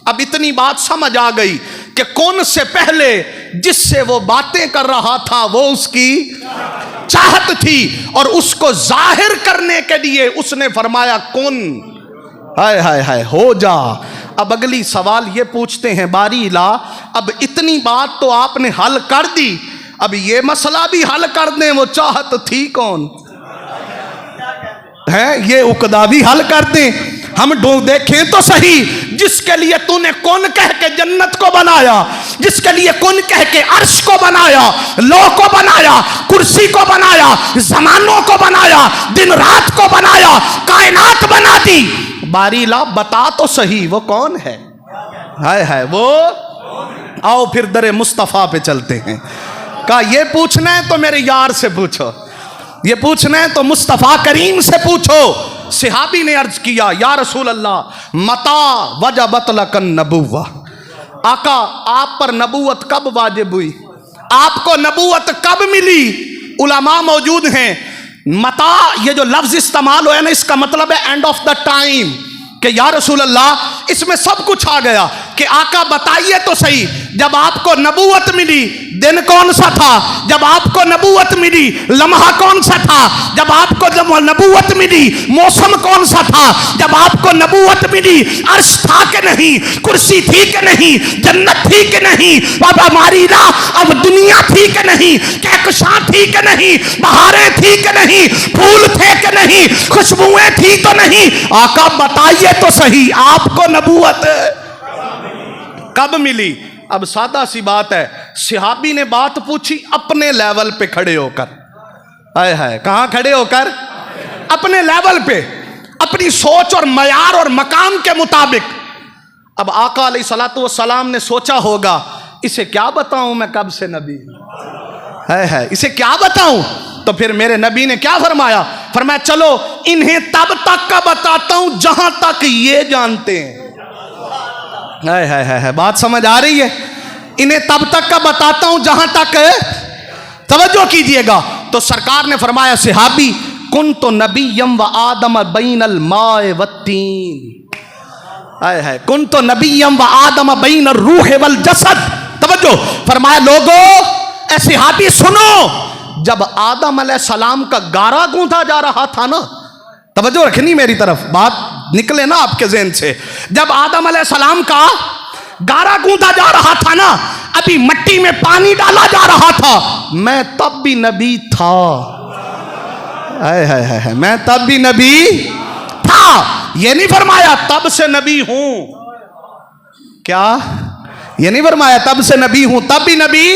अब इतनी बात समझ आ गई कि कौन से पहले जिससे वो बातें कर रहा था वो उसकी चाहत थी, और उसको जाहिर करने के लिए उसने फरमाया कौन, हाय हाय हाय हो जा। अब अगली सवाल ये पूछते हैं बारी ला, अब इतनी बात तो आपने हल कर दी, अब ये मसला भी हल कर दें, वो चाहत थी कौन है, ये उकदा भी हल कर दें। हम देखें तो सही, जिसके लिए तूने कौन कह के जन्नत को बनाया, जिसके लिए कौन कह के अर्श को बनाया, लो को बनाया, कुर्सी को बनाया, जमानों को बनाया, दिन रात को बनाया, कायनात बना दी, बारी ला बता तो सही वो कौन है। हाय हाय वो, आओ फिर दरे मुस्तफ़ा पे चलते हैं। कहा ये पूछना है तो मेरे यार से पूछो, ये पूछना है तो मुस्तफ़ा करीम से पूछो। सहाबी ने अर्ज किया या रसूल अल्लाह मता वजबत लकन नबुव्वा, आका आप पर नबूवत कब वाजिब हुई, आपको नबूवत कब मिली। उलमा मौजूद हैं, मता ये जो लफ्ज इस्तेमाल हुआ है ना, इसका मतलब है एंड ऑफ द टाइम, कि या रसूल अल्लाह इसमें सब कुछ आ गया कि आका बताइए तो सही, जब आपको नबूवत मिली दिन कौन सा था, जब आपको नबूवत मिली लम्हा कौन सा था, जब आपको नबूवत मिली मौसम कौन सा था, जब आपको नबूवत मिली अर्श था कि नहीं, कुर्सी थी कि नहीं, जन्नत थी कि नहीं, अब हमारी ना अब दुनिया थी कि नहीं, कहकशां थी कि नहीं, बहारें थी कि नहीं, फूल थे कि नहीं, खुशबुएं थी तो नहीं, आका बताइए तो सही आपको नबूवत कब मिली। अब सादा सी बात है, सहाबी ने बात पूछी अपने लेवल पे खड़े होकर, आए हाय कहां खड़े होकर, अपने लेवल पे, अपनी सोच और मयार और मकाम के मुताबिक। अब आका अलैहिस्सलातु वस्सलाम ने सोचा होगा इसे क्या बताऊं मैं कब से नबी है, इसे क्या बताऊं। तो फिर मेरे नबी ने क्या फरमाया, फरमाया चलो इन्हें तब तक का बताता हूं जहां तक ये जानते हैं। है बात समझ आ रही है, इन्हें तब तक का बताता हूं जहां तक, तवज्जो कीजिएगा। तो सरकार ने फरमाया सहाबी कुन तो नबीयम व आदम बैनल माए वत्तीन, है कुन तो नबीयम व आदम बैन रूह वल जसद। तवज्जो फरमाया लोगो ऐ सहाबी सुनो, जब आदम अलैहिस्सलाम का गारा गूंथा जा रहा था ना, तवज्जो रखनी मेरी तरफ, बात निकले ना आपके ज़हन से, जब आदम अलैहिस्सलाम का गारा गूंथा जा रहा था ना, अभी मट्टी में पानी डाला जा रहा था, मैं तब भी नबी था, है मैं तब भी नबी था। ये नहीं फरमाया तब से नबी हूं, क्या ये नहीं फरमाया तब से नबी हूं, तब भी नबी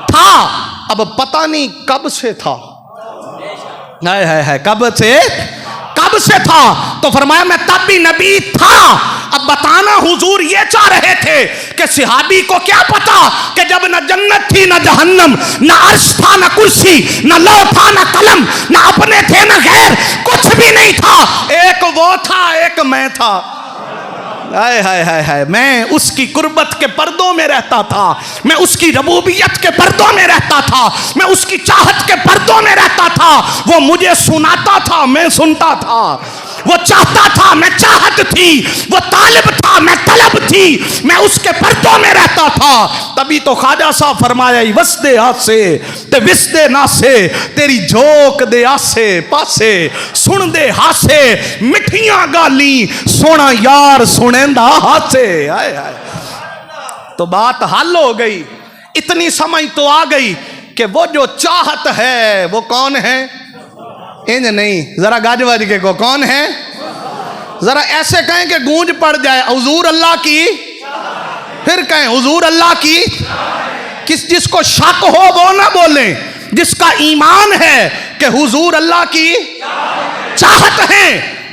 था। अब पता नहीं कब से था, है कब से था। तो फरमाया मैं तब भी नबी था। अब बताना हुजूर ये चाह रहे थे कि सहाबी को क्या पता कि जब न जन्नत थी न जहन्नम, न अर्श था न कुर्सी, न लौ था न कलम, न अपने थे न गैर, कुछ भी नहीं था, एक वो था एक मैं था। हाय मैं उसकी कुर्बत के पर्दों में रहता था, मैं उसकी रबूबियत के पर्दों में रहता था, मैं उसकी चाहत के पर्दों में रहता था। वो मुझे सुनाता था मैं सुनता था, वो चाहता था मैं चाहत थी, वो तालिब था मैं तलब थी, मैं उसके पर्दों में रहता था। तभी तो ख्वाजा साहब फरमाया वसदे हासे ते विसदे नासे, तेरी झोंक दे आसे पासे, सुन दे हासे मिठियां गाली, सोना यार सुनेंदा हासे। आए आए तो बात हल हो गई, इतनी समझ तो आ गई कि वो जो चाहत है वो कौन है, इंज नहीं जरा गाज बाज के को कौन है, जरा ऐसे कहें कि गूंज पड़ जाए हुजूर अल्लाह की, फिर कहें हुजूर अल्लाह की। किस जिसको शक हो वो ना बोले, जिसका ईमान है कि हुजूर अल्लाह की चाहत है,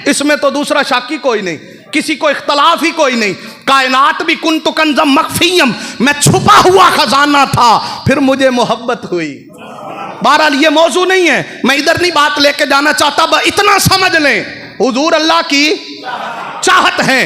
इसमें तो दूसरा शक ही कोई नहीं, किसी को इख्तलाफ ही कोई नहीं। कायनात भी कुंतु कंजम मखफियम, मैं छुपा हुआ खजाना था, फिर मुझे मोहब्बत हुई। बहरहाल ये मौजू नहीं है, मैं इधर नहीं बात लेके जाना चाहता, इतना समझ लें हुजूर अल्लाह की चाहत है।